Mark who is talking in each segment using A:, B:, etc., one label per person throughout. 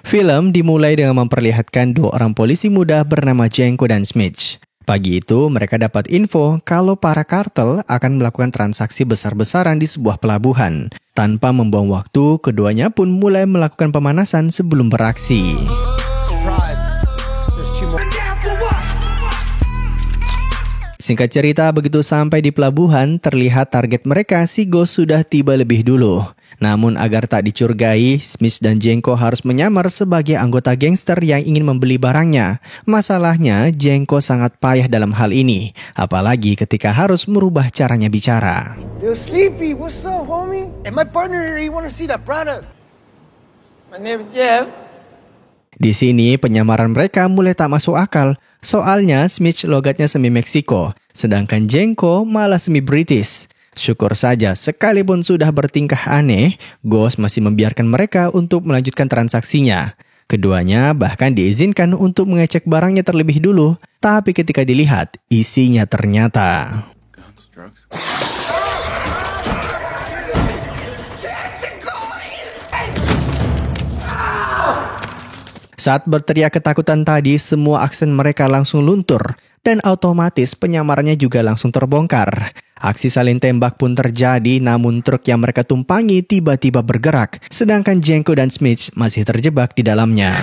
A: Film dimulai dengan memperlihatkan dua orang polisi muda bernama Jenko dan Smith. Pagi itu, mereka dapat info kalau para kartel akan melakukan transaksi besar-besaran di sebuah pelabuhan. Tanpa membuang waktu, keduanya pun mulai melakukan pemanasan sebelum beraksi. Singkat cerita, begitu sampai di pelabuhan, terlihat target mereka si Ghost sudah tiba lebih dulu. Namun agar tak dicurigai, Smith dan Jenko harus menyamar sebagai anggota gangster yang ingin membeli barangnya. Masalahnya, Jenko sangat payah dalam hal ini, apalagi ketika harus merubah caranya bicara.
B: Yo, Sleepy, what's up, homie? Hey, my partner here, he wanna see that product. My name is Jeff.
A: Di sini, penyamaran mereka mulai tak masuk akal. Soalnya, Smith logatnya semi-Meksiko, sedangkan Jenko malah semi-British. Syukur saja, sekalipun sudah bertingkah aneh, Ghost masih membiarkan mereka untuk melanjutkan transaksinya. Keduanya bahkan diizinkan untuk mengecek barangnya terlebih dulu, tapi ketika dilihat, isinya ternyata... Saat berteriak ketakutan tadi, semua aksen mereka langsung luntur, dan otomatis penyamarannya juga langsung terbongkar. Aksi saling tembak pun terjadi, namun truk yang mereka tumpangi tiba-tiba bergerak, sedangkan Jenko dan Smith masih terjebak di dalamnya.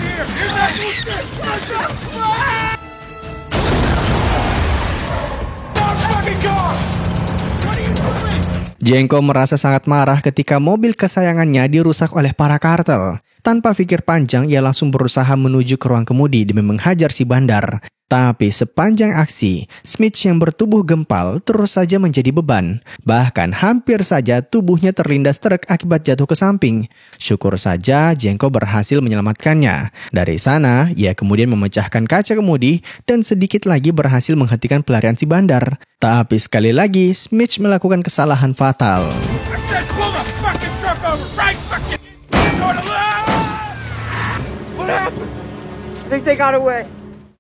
A: Jenko merasa sangat marah ketika mobil kesayangannya dirusak oleh para kartel. Tanpa pikir panjang, ia langsung berusaha menuju ke ruang kemudi demi menghajar si bandar. Tapi sepanjang aksi, Smith yang bertubuh gempal terus saja menjadi beban. Bahkan hampir saja tubuhnya terlindas truk akibat jatuh ke samping. Syukur saja Jenko berhasil menyelamatkannya. Dari sana, ia kemudian memecahkan kaca kemudi dan sedikit lagi berhasil menghentikan pelarian si bandar. Tapi sekali lagi, Smith melakukan kesalahan fatal.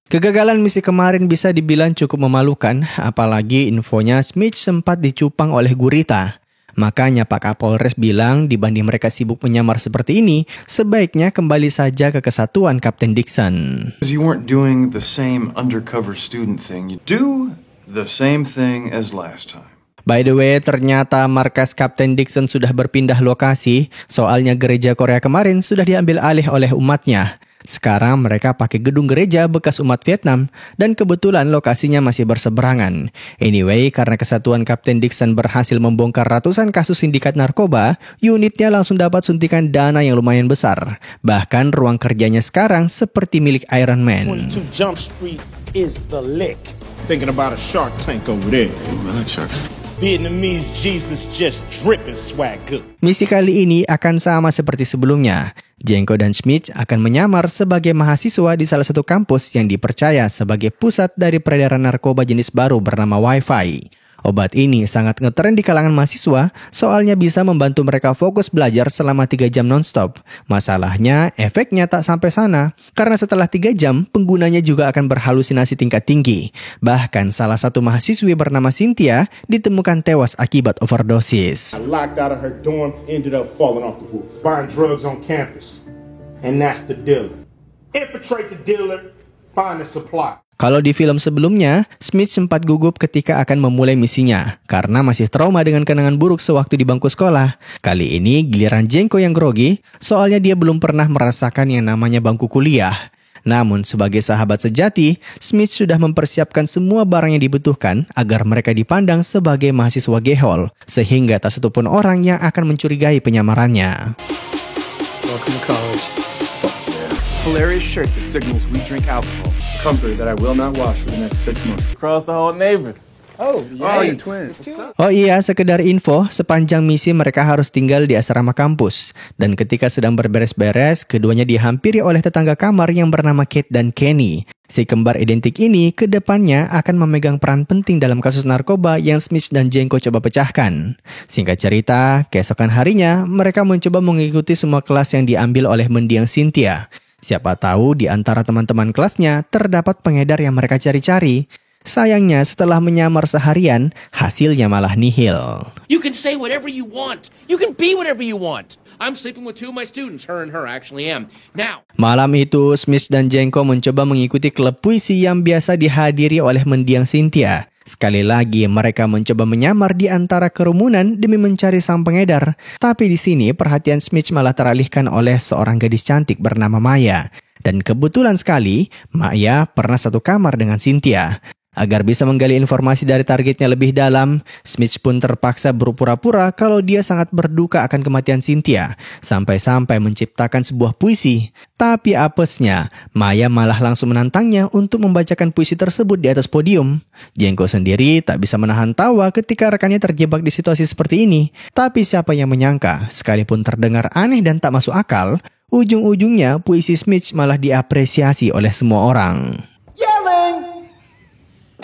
A: Kegagalan misi kemarin bisa dibilang cukup memalukan, apalagi infonya Smith sempat dicupang oleh gurita. Makanya Pak Kapolres bilang dibanding mereka sibuk menyamar seperti ini, sebaiknya kembali saja ke kesatuan Kapten Dixon.
C: You weren't doing the same undercover student thing. You do the same thing as last time.
A: By the way, ternyata markas Kapten Dixon sudah berpindah lokasi, soalnya gereja Korea kemarin sudah diambil alih oleh umatnya. Sekarang mereka pakai gedung gereja bekas umat Vietnam dan kebetulan lokasinya masih berseberangan. Anyway, karena kesatuan Kapten Dixon berhasil membongkar ratusan kasus sindikat narkoba, unitnya langsung dapat suntikan dana yang lumayan besar. Bahkan ruang kerjanya sekarang seperti milik Iron Man.
D: 22 Jump Street is the lick. Thinking about a shark tank over there.
C: I like sharks.
D: Vietnamese Jesus just dripping swag good.
A: Misi kali ini akan sama seperti sebelumnya. Jenko dan Smith akan menyamar sebagai mahasiswa di salah satu kampus yang dipercaya sebagai pusat dari peredaran narkoba jenis baru bernama Wi-Fi. Obat ini sangat ngetren di kalangan mahasiswa, soalnya bisa membantu mereka fokus belajar selama 3 jam nonstop. Masalahnya, efeknya tak sampai sana, karena setelah 3 jam, penggunanya juga akan berhalusinasi tingkat tinggi. Bahkan salah satu mahasiswi bernama Cynthia ditemukan tewas akibat overdosis.
D: I locked out of her dorm, ended up falling off the roof. Buying drugs on campus. And that's the dealer. Infiltrate the dealer, find the supply.
A: Kalau di film sebelumnya, Smith sempat gugup ketika akan memulai misinya karena masih trauma dengan kenangan buruk sewaktu di bangku sekolah. Kali ini giliran Jenko yang grogi, soalnya dia belum pernah merasakan yang namanya bangku kuliah. Namun sebagai sahabat sejati, Smith sudah mempersiapkan semua barang yang dibutuhkan agar mereka dipandang sebagai mahasiswa gehol, sehingga tak satupun orang yang akan mencurigai penyamarannya.
E: Welcome to college. Hilarious shirt that signals we drink alcohol. Comforter that I will not wash for the next 6 months.
F: Across the whole neighbors.
E: Oh, you twins.
A: Oh iya, sekedar info, sepanjang misi mereka harus tinggal di asrama kampus. Dan ketika sedang berberes-beres, keduanya dihampiri oleh tetangga kamar yang bernama Kate dan Kenny. Si kembar identik ini kedepannya akan memegang peran penting dalam kasus narkoba yang Smith dan Jenko coba pecahkan. Singkat cerita, keesokan harinya mereka mencoba mengikuti semua kelas yang diambil oleh mendiang Cynthia. Siapa tahu di antara teman-teman kelasnya terdapat pengedar yang mereka cari-cari. Sayangnya setelah menyamar seharian, hasilnya malah nihil.
G: You can say whatever you want. You can be whatever you want.
F: I'm sleeping with 2 of my students. Her and her actually am. Now.
A: Malam itu, Smith dan Jenko mencoba mengikuti klub puisi yang biasa dihadiri oleh mendiang Cynthia. Sekali lagi, mereka mencoba menyamar di antara kerumunan demi mencari sang pengedar. Tapi di sini, perhatian Smith malah teralihkan oleh seorang gadis cantik bernama Maya. Dan kebetulan sekali, Maya pernah satu kamar dengan Cynthia. Agar bisa menggali informasi dari targetnya lebih dalam, Smith pun terpaksa berpura-pura kalau dia sangat berduka akan kematian Cynthia, sampai-sampai menciptakan sebuah puisi. Tapi apesnya, Maya malah langsung menantangnya untuk membacakan puisi tersebut di atas podium. Jenko sendiri tak bisa menahan tawa ketika rekannya terjebak di situasi seperti ini. Tapi siapa yang menyangka, sekalipun terdengar aneh dan tak masuk akal, ujung-ujungnya puisi Smith malah diapresiasi oleh semua orang.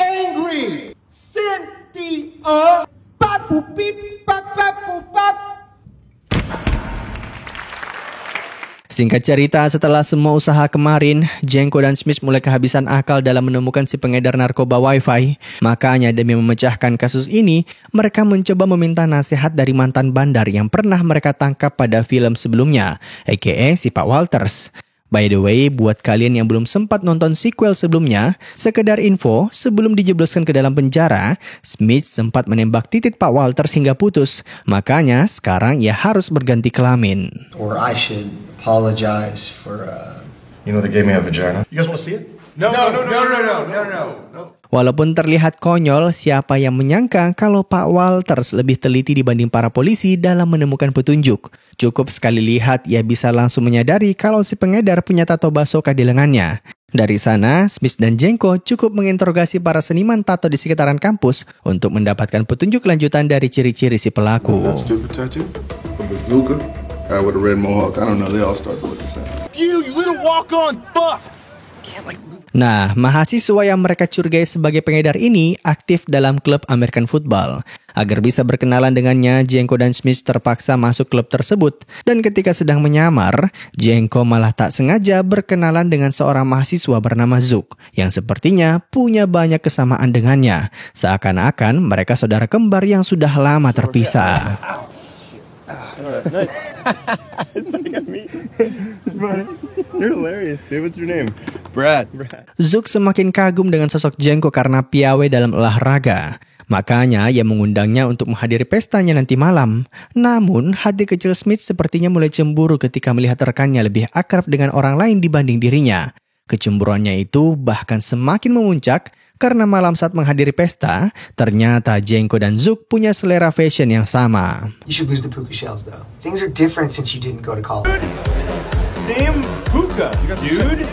B: Angry Cynthia, papu pip pap papu pap.
A: Singkat cerita, setelah semua usaha kemarin, Jenko dan Smith mulai kehabisan akal dalam menemukan si pengedar narkoba Wi-Fi. Makanya demi memecahkan kasus ini, mereka mencoba meminta nasihat dari mantan bandar yang pernah mereka tangkap pada film sebelumnya, aka si Pak Walters. By the way, buat kalian yang belum sempat nonton sequel sebelumnya, sekedar info, sebelum dijebloskan ke dalam penjara, Smith sempat menembak titik Pak Walters hingga putus. Makanya sekarang ia harus berganti kelamin.
G: Or I should apologize for
C: You know they gave me a vagina.
D: You guys want to see it?
C: No.
A: Walaupun terlihat konyol, siapa yang menyangka kalau Pak Walters lebih teliti dibanding para polisi dalam menemukan petunjuk. Cukup sekali lihat, ia bisa langsung menyadari kalau si pengedar punya tato basoka di lengannya. Dari sana, Smith dan Jenko cukup menginterogasi para seniman tato di sekitaran kampus untuk mendapatkan petunjuk lanjutan dari ciri-ciri si pelaku.
C: Stupid tattoo.
H: Bazooka, guy with a red mohawk. I don't know, they all start to look the same.
B: You little walk-on fuck.
A: Nah, mahasiswa yang mereka curigai sebagai pengedar ini aktif dalam klub American Football. Agar bisa berkenalan dengannya, Jenko dan Smith terpaksa masuk klub tersebut. Dan ketika sedang menyamar, Jenko malah tak sengaja berkenalan dengan seorang mahasiswa bernama Zook, yang sepertinya punya banyak kesamaan dengannya. Seakan-akan mereka saudara kembar yang sudah lama terpisah.
E: You're hilarious, dude. What's your name? Brad.
A: Zook semakin kagum dengan sosok Jenko karena piawai dalam olahraga. Makanya ia mengundangnya untuk menghadiri pestanya nanti malam. Namun, hati kecil Smith sepertinya mulai cemburu ketika melihat rekannya lebih akrab dengan orang lain dibanding dirinya. Kecemburuannya itu bahkan semakin memuncak karena malam saat menghadiri pesta, ternyata Jenko dan Zook punya selera fashion yang sama.
G: You should lose the puka shells though. Things are different since you didn't go to college.
E: Damn hookah, dude.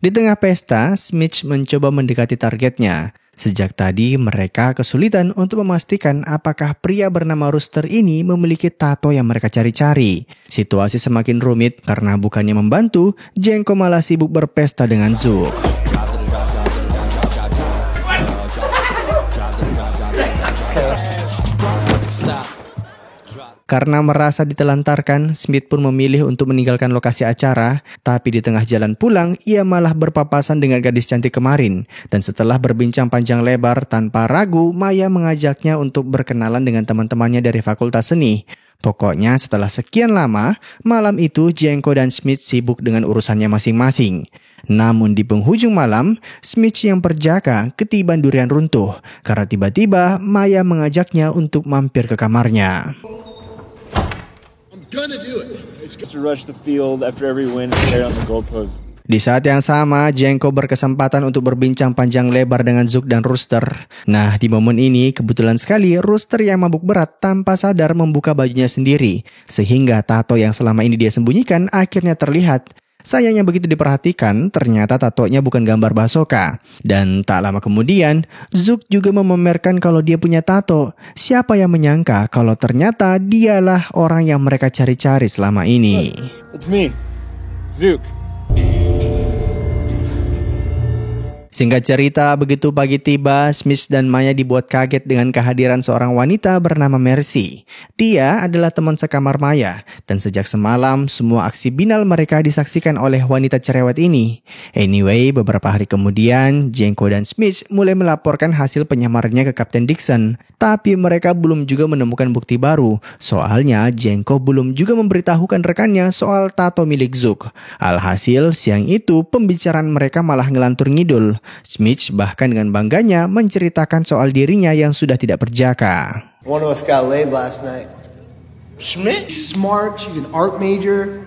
A: Di tengah pesta, Smith mencoba mendekati targetnya. Sejak tadi mereka kesulitan untuk memastikan apakah pria bernama Rooster ini memiliki tato yang mereka cari-cari. Situasi semakin rumit karena bukannya membantu, Jenko malah sibuk berpesta dengan Zook. Karena merasa ditelantarkan, Smith pun memilih untuk meninggalkan lokasi acara. Tapi di tengah jalan pulang, ia malah berpapasan dengan gadis cantik kemarin. Dan setelah berbincang panjang lebar, tanpa ragu, Maya mengajaknya untuk berkenalan dengan teman-temannya dari Fakultas Seni. Pokoknya setelah sekian lama, malam itu Jenko dan Smith sibuk dengan urusannya masing-masing. Namun di penghujung malam, Smith yang perjaka ketiban durian runtuh. Karena tiba-tiba Maya mengajaknya untuk mampir ke kamarnya. Di saat yang sama, Jenko berkesempatan untuk berbincang panjang lebar dengan Zook dan Rooster. Nah, di momen ini kebetulan sekali Rooster yang mabuk berat tanpa sadar membuka bajunya sendiri, sehingga tato yang selama ini dia sembunyikan akhirnya terlihat. Sayangnya begitu diperhatikan, ternyata tatonya bukan gambar basoka. Dan tak lama kemudian, Zook juga memamerkan kalau dia punya tato. Siapa yang menyangka kalau ternyata dialah orang yang mereka cari-cari selama ini.
E: It's me, Zook.
A: Singkat cerita, begitu pagi tiba, Smith dan Maya dibuat kaget dengan kehadiran seorang wanita bernama Mercy. Dia adalah teman sekamar Maya, dan sejak semalam, semua aksi binal mereka disaksikan oleh wanita cerewet ini. Anyway, beberapa hari kemudian, Jenko dan Smith mulai melaporkan hasil penyamarannya ke Kapten Dixon. Tapi mereka belum juga menemukan bukti baru. Soalnya, Jenko belum juga memberitahukan rekannya soal tato milik Zook. Alhasil, siang itu pembicaraan mereka malah ngelantur ngidul. Smith bahkan dengan bangganya menceritakan soal dirinya yang sudah tidak berjaka.
B: One of us got laid last night.
G: Schmidt? Smart, she's an art major.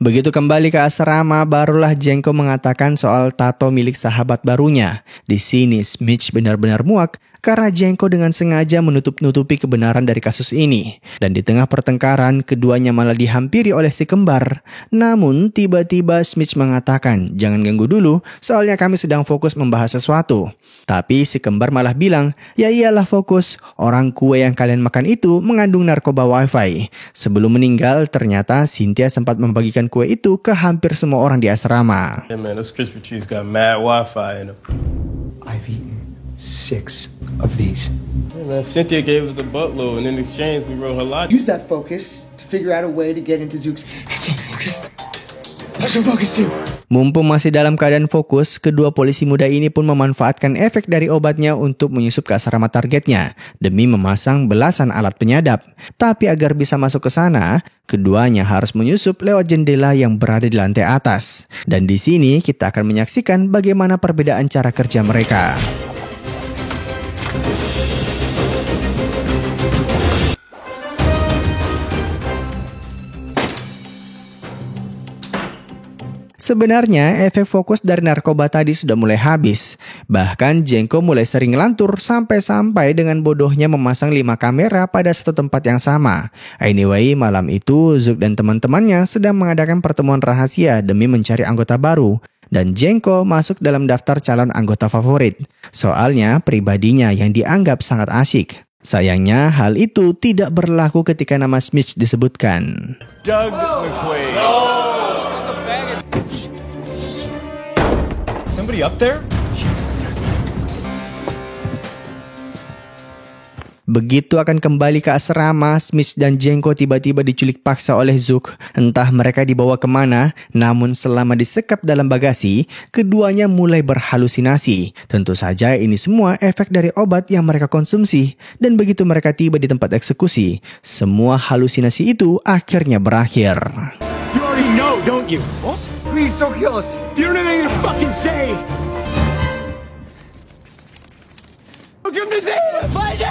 A: Begitu kembali ke asrama, barulah Jenko mengatakan soal tato milik sahabat barunya. Di sini Smith benar-benar muak karena Jenko dengan sengaja menutup-nutupi kebenaran dari kasus ini. Dan di tengah pertengkaran, keduanya malah dihampiri oleh si kembar. Namun, tiba-tiba Smith mengatakan, jangan ganggu dulu, soalnya kami sedang fokus membahas sesuatu. Tapi si kembar malah bilang, ya iyalah fokus, orang kue yang kalian makan itu mengandung narkoba wifi. Sebelum meninggal, ternyata Cynthia sempat membagikan kue itu ke hampir semua orang di asrama.
E: Hey man, those crispy treats got mad Wi-Fi in them.
G: I've eaten 6 of these.
E: Hey man, Cynthia gave us a buttload, and in exchange we wrote her logic.
G: Use that focus to figure out a way to get into Zook's. That's so focused. That's so focused too.
A: Mumpung masih dalam keadaan fokus, kedua polisi muda ini pun memanfaatkan efek dari obatnya untuk menyusup ke asrama targetnya demi memasang belasan alat penyadap. Tapi agar bisa masuk ke sana, keduanya harus menyusup lewat jendela yang berada di lantai atas. Dan di sini kita akan menyaksikan bagaimana perbedaan cara kerja mereka. Sebenarnya, efek fokus dari narkoba tadi sudah mulai habis. Bahkan, Jenko mulai sering ngelantur sampai-sampai dengan bodohnya memasang 5 kamera pada satu tempat yang sama. Anyway, malam itu, Zook dan teman-temannya sedang mengadakan pertemuan rahasia demi mencari anggota baru. Dan Jenko masuk dalam daftar calon anggota favorit. Soalnya, pribadinya yang dianggap sangat asyik. Sayangnya, hal itu tidak berlaku ketika nama Smith disebutkan.
E: Doug McQuaid. Somebody up there?
A: Begitu akan kembali ke asrama, Smith dan Jenko tiba-tiba diculik paksa oleh Zook. Entah mereka dibawa kemana, namun selama disekap dalam bagasi, keduanya mulai berhalusinasi. Tentu saja ini semua efek dari obat yang mereka konsumsi. Dan begitu mereka tiba di tempat eksekusi, semua halusinasi itu akhirnya berakhir.
B: You already know, don't you? What? Please don't kill us. You don't have anything to fucking say. Welcome to Zeta. Find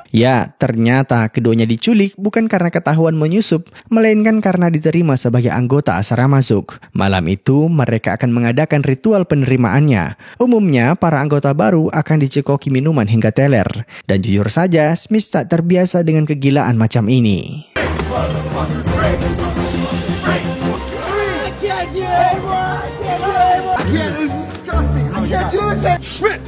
A: Ya, ternyata keduanya diculik bukan karena ketahuan menyusup, melainkan karena diterima sebagai anggota asrama Zook. Malam itu, mereka akan mengadakan ritual penerimaannya. Umumnya, para anggota baru akan dicekoki minuman hingga teler. Dan jujur saja, Smith tak terbiasa dengan kegilaan macam ini.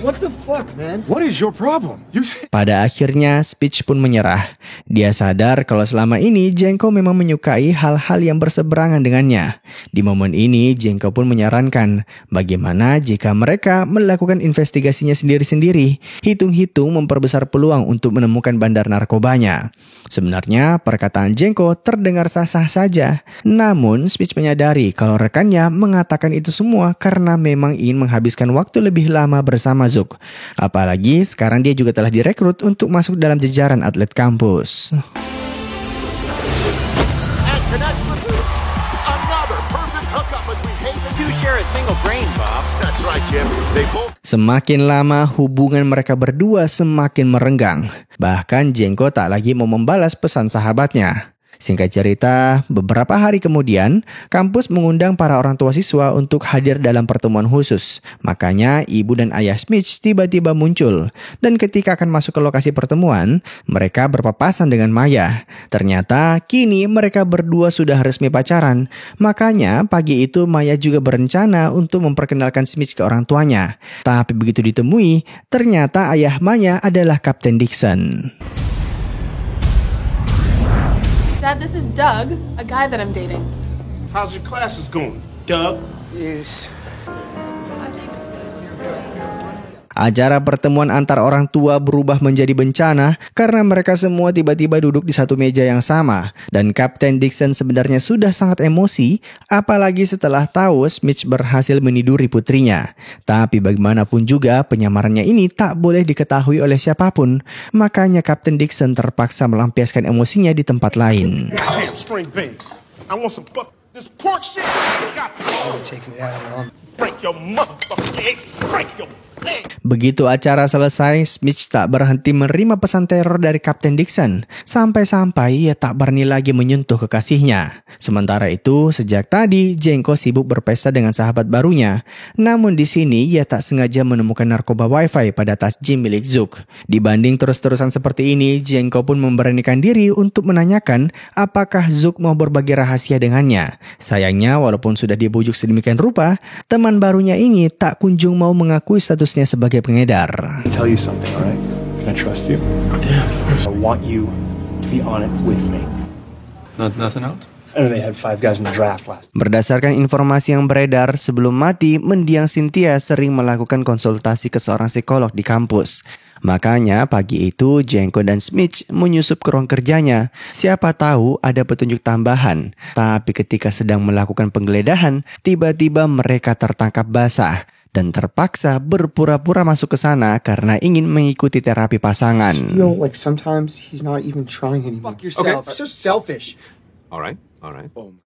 B: What the fuck, man? What is your problem?
A: Pada akhirnya, Speech pun menyerah. Dia sadar kalau selama ini Jenko memang menyukai hal-hal yang berseberangan dengannya. Di momen ini, Jenko pun menyarankan bagaimana jika mereka melakukan investigasinya sendiri-sendiri, hitung-hitung memperbesar peluang untuk menemukan bandar narkobanya. Sebenarnya, perkataan Jenko terdengar sah-sah saja. Namun, Speech menyadari kalau rekannya mengatakan itu semua karena memang ingin menghabiskan waktu lebih lama bersama Zook. Apalagi sekarang dia juga telah direkrut untuk masuk dalam jajaran atlet kampus. Semakin lama hubungan mereka berdua semakin merenggang. Bahkan Jenko tak lagi mau membalas pesan sahabatnya. Singkat cerita, beberapa hari kemudian, kampus mengundang para orang tua siswa untuk hadir dalam pertemuan khusus. Makanya, ibu dan ayah Smith tiba-tiba muncul. Dan ketika akan masuk ke lokasi pertemuan, mereka berpapasan dengan Maya. Ternyata, kini mereka berdua sudah resmi pacaran. Makanya, pagi itu Maya juga berencana untuk memperkenalkan Smith ke orang tuanya. Tapi begitu ditemui, ternyata ayah Maya adalah Kapten Dixon.
I: Dad, this is Doug, a guy that I'm dating.
D: How's your classes going? Doug.
A: Acara pertemuan antar orang tua berubah menjadi bencana karena mereka semua tiba-tiba duduk di satu meja yang sama. Dan Kapten Dixon sebenarnya sudah sangat emosi, apalagi setelah tahu Smith berhasil meniduri putrinya. Tapi bagaimanapun juga penyamarannya ini tak boleh diketahui oleh siapapun. Makanya Kapten Dixon terpaksa melampiaskan emosinya di tempat lain.
D: Damn string beans. I want some this pork shit.
G: Taking it out on.
D: Break your motherfucking eggs. Break your
A: Begitu acara selesai, Smith tak berhenti menerima pesan teror dari Kapten Dixon. Sampai-sampai ia tak berani lagi menyentuh kekasihnya. Sementara itu, sejak tadi, Jenko sibuk berpesta dengan sahabat barunya. Namun di sini, ia tak sengaja menemukan narkoba wifi pada tas gym milik Zook. Dibanding terus-terusan seperti ini, Jenko pun memberanikan diri untuk menanyakan apakah Zook mau berbagi rahasia dengannya. Sayangnya, walaupun sudah dibujuk sedemikian rupa, teman barunya ini tak kunjung mau mengakui statusnya sebagai pengedar.
E: Tell you something, all right? Can I trust you?
C: Yeah.
E: I want you to be on it with me.
C: Nothing else?
E: I know they had 5 guys in the draft last.
A: Berdasarkan informasi yang beredar, sebelum mati, mendiang Cynthia sering melakukan konsultasi ke seorang psikolog di kampus. Makanya pagi itu Jenko dan Smith menyusup ke ruang kerjanya. Siapa tahu ada petunjuk tambahan. Tapi ketika sedang melakukan penggeledahan, tiba-tiba mereka tertangkap basah dan terpaksa berpura-pura masuk ke sana karena ingin mengikuti terapi pasangan.
G: You know, like sometimes he's not even trying anymore. Fuck yourself. Okay. So selfish.
C: All right.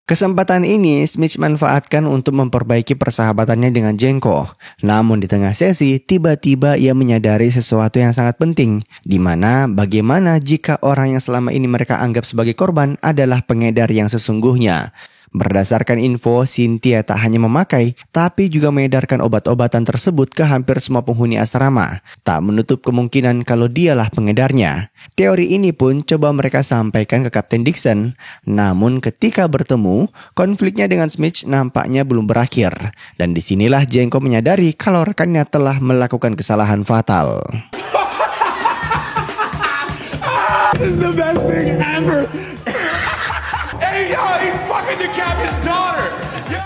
A: Kesempatan ini Smith manfaatkan untuk memperbaiki persahabatannya dengan Jenko. Namun di tengah sesi, tiba-tiba ia menyadari sesuatu yang sangat penting, di mana bagaimana jika orang yang selama ini mereka anggap sebagai korban adalah pengedar yang sesungguhnya. Berdasarkan info, Cynthia tak hanya memakai, tapi juga mengedarkan obat-obatan tersebut ke hampir semua penghuni asrama. Tak menutup kemungkinan kalau dialah pengedarnya. Teori ini pun coba mereka sampaikan ke Kapten Dixon. Namun ketika bertemu, konfliknya dengan Smith nampaknya belum berakhir. Dan disinilah Jenko menyadari kalau rekannya telah melakukan kesalahan fatal.
D: This is the best thing ever. Hey, yo, he's fucking the captain's daughter.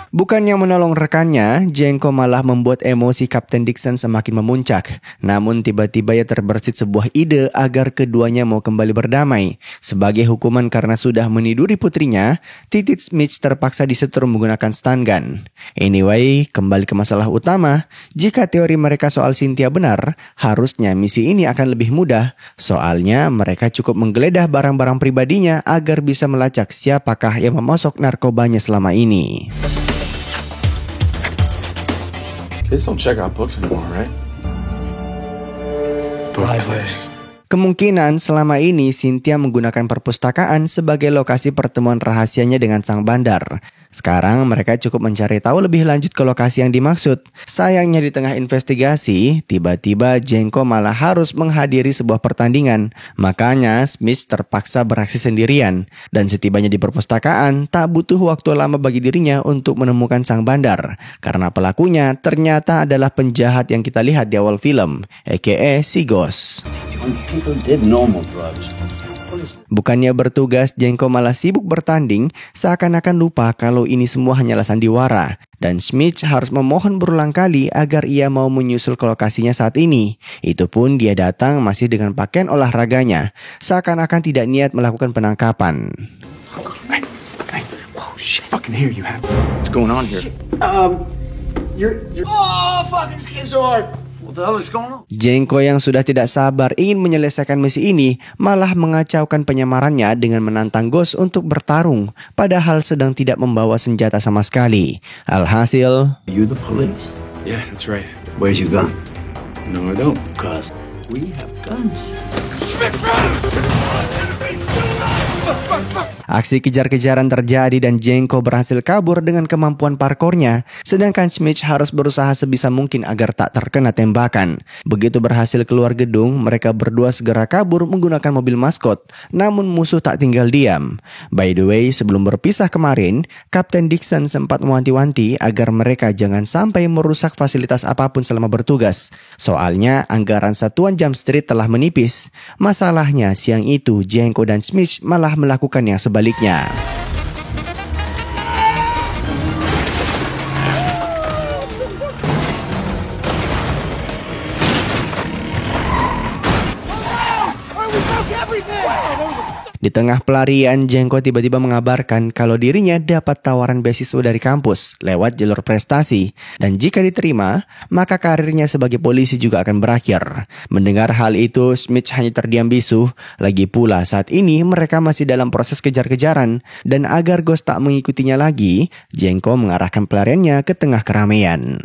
A: Bukannya menolong rekannya, Jenko malah membuat emosi Kapten Dixon semakin memuncak. Namun tiba-tiba ia terbersit sebuah ide agar keduanya mau kembali berdamai. Sebagai hukuman karena sudah meniduri putrinya, titik Smith terpaksa disetrum menggunakan stun gun. Anyway, kembali ke masalah utama. Jika teori mereka soal Cynthia benar, harusnya misi ini akan lebih mudah. Soalnya mereka cukup menggeledah barang-barang pribadinya agar bisa melacak siapakah yang memosok narkobanya selama ini.
C: Kids don't check out books anymore, right? Books.
A: Kemungkinan selama ini Cynthia menggunakan perpustakaan sebagai lokasi pertemuan rahasianya dengan sang bandar. Sekarang mereka cukup mencari tahu lebih lanjut ke lokasi yang dimaksud. Sayangnya di tengah investigasi, tiba-tiba Jenko malah harus menghadiri sebuah pertandingan. Makanya Smith terpaksa beraksi sendirian. Dan setibanya di perpustakaan, tak butuh waktu lama bagi dirinya untuk menemukan sang bandar. Karena pelakunya ternyata adalah penjahat yang kita lihat di awal film, aka si Ghost. Bukannya bertugas, Jenko malah sibuk bertanding, seakan-akan lupa kalau ini semua hanyalah sandiwara. Dan Smith harus memohon berulang kali agar ia mau menyusul ke lokasinya saat ini. Itu pun dia datang masih dengan pakaian olahraganya, seakan-akan tidak niat melakukan penangkapan.
E: Hey, oh shit, fucking hear you have. What's going on here?
G: You're.
B: Oh, fuck, this game's so hard. What the hell is going on?
A: Jenko yang sudah tidak sabar ingin menyelesaikan misi ini malah mengacaukan penyamarannya dengan menantang Ghost untuk bertarung, padahal sedang tidak membawa senjata sama sekali. Alhasil,
B: You the police?
C: Yeah, that's right.
B: Where's your gun?
C: No, I don't.
B: Cause we have guns.
A: aksi kejar-kejaran terjadi dan Jenko berhasil kabur dengan kemampuan parkornya, sedangkan Smith harus berusaha sebisa mungkin agar tak terkena tembakan. Begitu berhasil keluar gedung, mereka berdua segera kabur menggunakan mobil maskot, namun musuh tak tinggal diam. By the way, sebelum berpisah kemarin, Kapten Dixon sempat mewanti-wanti agar mereka jangan sampai merusak fasilitas apapun selama bertugas. Soalnya anggaran satuan Jump Street telah menipis. Masalahnya siang itu Jenko dan Smith malah melakukan yang sebaliknya. Di tengah pelarian, Jenko tiba-tiba mengabarkan kalau dirinya dapat tawaran beasiswa dari kampus lewat jalur prestasi. Dan jika diterima, maka karirnya sebagai polisi juga akan berakhir. Mendengar hal itu, Smith hanya terdiam bisu. Lagi pula saat ini mereka masih dalam proses kejar-kejaran. Dan agar Ghost tak mengikutinya lagi, Jenko mengarahkan pelariannya ke tengah keramaian.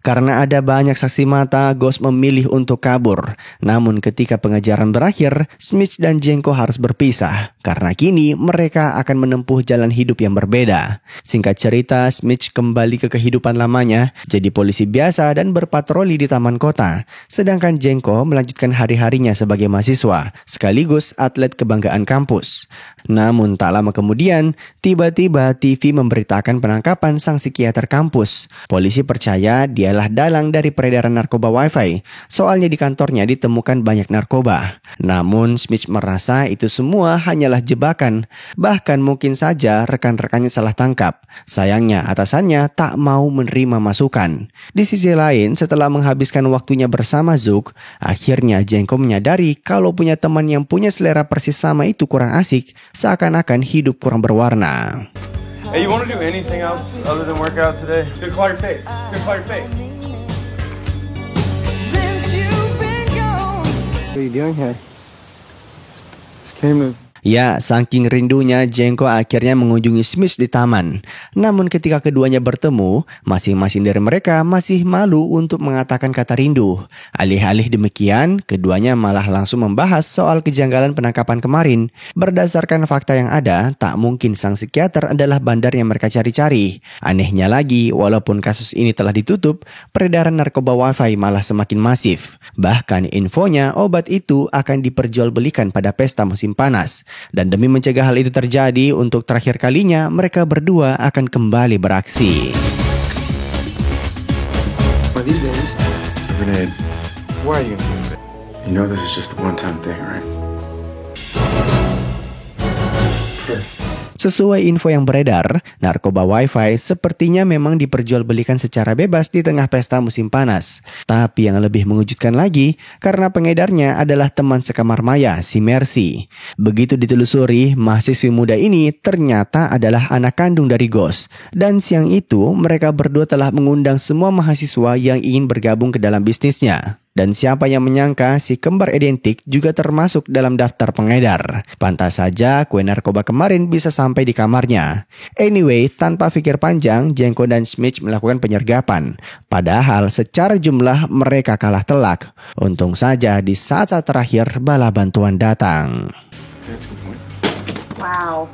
A: Karena ada banyak saksi mata, Ghost memilih untuk kabur. Namun ketika pengejaran berakhir, Smith dan Jenko harus berpisah. Karena kini mereka akan menempuh jalan hidup yang berbeda. Singkat cerita, Smith kembali ke kehidupan lamanya, jadi polisi biasa dan berpatroli di taman kota. Sedangkan Jenko melanjutkan hari-harinya sebagai mahasiswa, sekaligus atlet kebanggaan kampus. Namun tak lama kemudian, tiba-tiba TV memberitakan penangkapan sang psikiater kampus. Polisi percaya dialah dalang dari peredaran narkoba Wi-Fi. Soalnya di kantornya ditemukan banyak narkoba. Namun Smith merasa itu semua hanyalah jebakan. Bahkan mungkin saja rekan-rekannya salah tangkap. Sayangnya atasannya tak mau menerima masukan. Di sisi lain, setelah menghabiskan waktunya bersama Zook, akhirnya Jenko menyadari kalau punya teman yang punya selera persis sama itu kurang asik. Seakan-akan hidup kurang berwarna.
C: Hey, you want to do anything else other than work out today? It's gonna call your face. It's gonna call your face. What are you doing here? Just came to...
A: Ya, saking rindunya, Jenko akhirnya mengunjungi Smith di taman. Namun ketika keduanya bertemu, masing-masing dari mereka masih malu untuk mengatakan kata rindu. Alih-alih demikian, keduanya malah langsung membahas soal kejanggalan penangkapan kemarin. Berdasarkan fakta yang ada, tak mungkin sang psikiater adalah bandar yang mereka cari-cari. Anehnya lagi, walaupun kasus ini telah ditutup, peredaran narkoba Wi-Fi malah semakin masif. Bahkan infonya obat itu akan diperjualbelikan pada pesta musim panas. Dan demi mencegah hal itu terjadi, untuk terakhir kalinya mereka berdua akan kembali beraksi.
C: Grenade. Why are you gonna do it? You know this is just a one-time thing, right?
A: Sesuai info yang beredar, narkoba Wi-Fi sepertinya memang diperjualbelikan secara bebas di tengah pesta musim panas. Tapi yang lebih mengejutkan lagi, karena pengedarnya adalah teman sekamar Maya, si Mercy. Begitu ditelusuri, mahasiswi muda ini ternyata adalah anak kandung dari Ghost. Dan siang itu, mereka berdua telah mengundang semua mahasiswa yang ingin bergabung ke dalam bisnisnya. Dan siapa yang menyangka si kembar identik juga termasuk dalam daftar pengedar. Pantas saja kue narkoba kemarin bisa sampai di kamarnya. Anyway, tanpa pikir panjang, Jenko dan Smith melakukan penyergapan. Padahal secara jumlah mereka kalah telak. Untung saja di saat-saat terakhir bala bantuan datang.
I: Wow.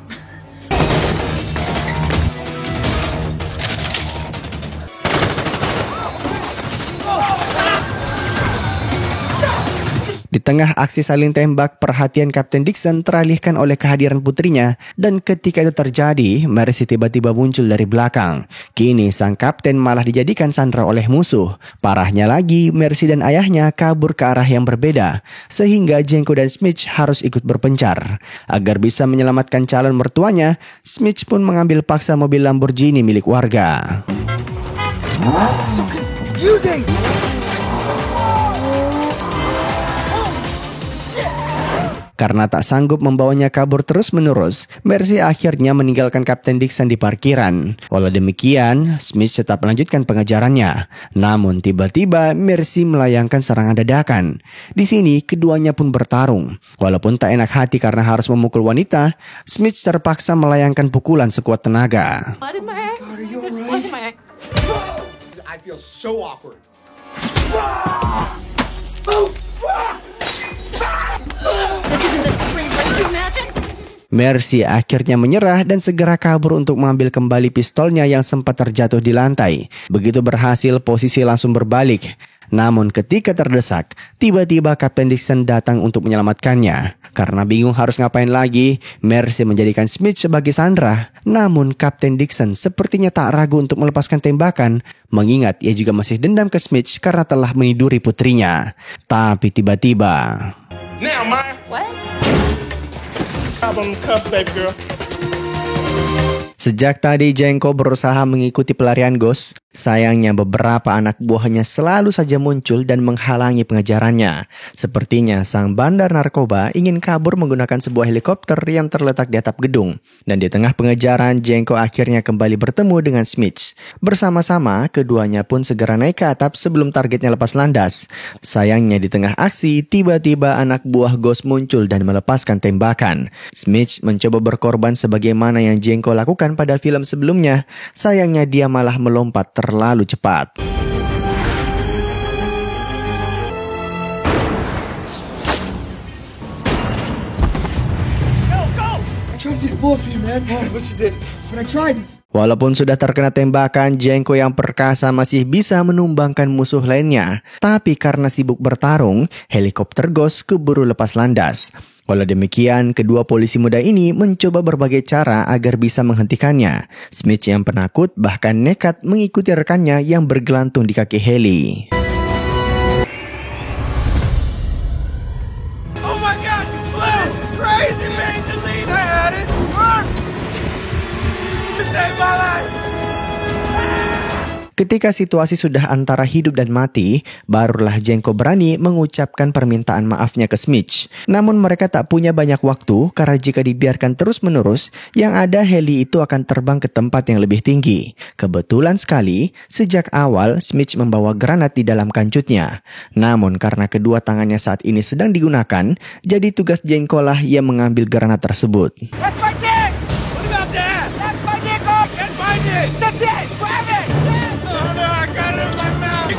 A: Di tengah aksi saling tembak, perhatian Kapten Dixon teralihkan oleh kehadiran putrinya. Dan ketika itu terjadi, Mercy tiba-tiba muncul dari belakang. Kini sang kapten malah dijadikan sandera oleh musuh. Parahnya lagi, Mercy dan ayahnya kabur ke arah yang berbeda. Sehingga Jenko dan Smith harus ikut berpencar. Agar bisa menyelamatkan calon mertuanya, Smith pun mengambil paksa mobil Lamborghini milik warga.
B: So confusing!
A: Karena tak sanggup membawanya kabur terus-menerus, Mercy akhirnya meninggalkan Kapten Dixon di parkiran. Walau demikian, Smith tetap melanjutkan pengejarannya. Namun tiba-tiba Mercy melayangkan serangan dadakan. Di sini keduanya pun bertarung. Walaupun tak enak hati karena harus memukul wanita, Smith terpaksa melayangkan pukulan sekuat tenaga.
D: I feel so awkward.
A: Mercy akhirnya menyerah dan segera kabur untuk mengambil kembali pistolnya yang sempat terjatuh di lantai. Begitu berhasil, posisi langsung berbalik. Namun ketika terdesak, tiba-tiba Kapten Dixon datang untuk menyelamatkannya. Karena bingung harus ngapain lagi, Mercy menjadikan Smith sebagai sandera. Namun Kapten Dixon sepertinya tak ragu untuk melepaskan tembakan, mengingat ia juga masih dendam ke Smith karena telah meniduri putrinya. Tapi tiba-tiba...
D: Now, Maya.
I: What?
D: Grab on the cuffs, baby girl.
A: Sejak tadi Jenko berusaha mengikuti pelarian Ghost, sayangnya beberapa anak buahnya selalu saja muncul dan menghalangi pengejarannya. Sepertinya sang bandar narkoba ingin kabur menggunakan sebuah helikopter yang terletak di atap gedung. Dan di tengah pengejaran, Jenko akhirnya kembali bertemu dengan Smith. Bersama-sama, keduanya pun segera naik ke atap sebelum targetnya lepas landas. Sayangnya di tengah aksi, tiba-tiba anak buah Ghost muncul dan melepaskan tembakan. Smith mencoba berkorban sebagaimana yang Jenko lakukan pada film sebelumnya. Sayangnya dia malah melompat terlalu cepat. Walaupun sudah terkena tembakan, Jenko yang perkasa masih bisa menumbangkan musuh lainnya. Tapi karena sibuk bertarung, helikopter Ghost keburu lepas landas. Walau demikian, kedua polisi muda ini mencoba berbagai cara agar bisa menghentikannya. Smith yang penakut bahkan nekat mengikuti rekannya yang bergelantung di kaki heli.
B: Oh my God! Liz! Crazy man! Delete! I had it! Run! You saved my life!
A: Ketika situasi sudah antara hidup dan mati, barulah Jenko berani mengucapkan permintaan maafnya ke Smith. Namun mereka tak punya banyak waktu karena jika dibiarkan terus-menerus, yang ada heli itu akan terbang ke tempat yang lebih tinggi. Kebetulan sekali, sejak awal Smith membawa granat di dalam kancutnya. Namun karena kedua tangannya saat ini sedang digunakan, jadi tugas Jenko lah yang mengambil granat tersebut.
B: That's my dick! What about that? That's my dick! That's my dick! That's it! Grab it! Oh no, I got it in my mouth!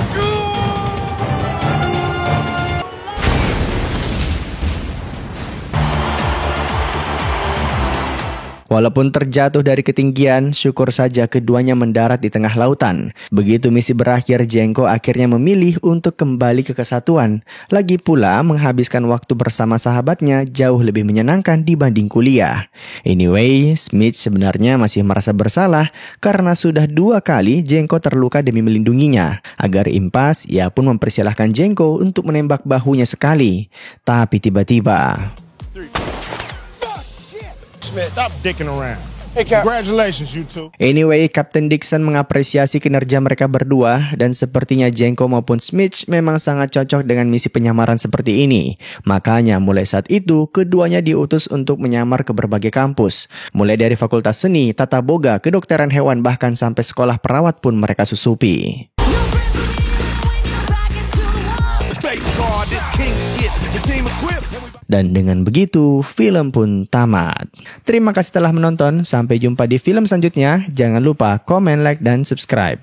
A: Walaupun terjatuh dari ketinggian, syukur saja keduanya mendarat di tengah lautan. Begitu misi berakhir, Jenko akhirnya memilih untuk kembali ke kesatuan. Lagi pula, menghabiskan waktu bersama sahabatnya jauh lebih menyenangkan dibanding kuliah. Anyway, Smith sebenarnya masih merasa bersalah karena sudah 2 kali Jenko terluka demi melindunginya. Agar impas, ia pun mempersilahkan Jenko untuk menembak bahunya sekali. Tapi tiba-tiba...
D: Stop dicking around. Congratulations, you two.
A: Anyway, Kapten Dixon mengapresiasi kinerja mereka berdua dan sepertinya Jenko maupun Smith memang sangat cocok dengan misi penyamaran seperti ini. Makanya mulai saat itu, keduanya diutus untuk menyamar ke berbagai kampus. Mulai dari Fakultas Seni, Tata Boga, Kedokteran Hewan, bahkan sampai sekolah perawat pun mereka susupi. Dan dengan begitu, film pun tamat. Terima kasih telah menonton, sampai jumpa di film selanjutnya. Jangan lupa komen, like, dan subscribe.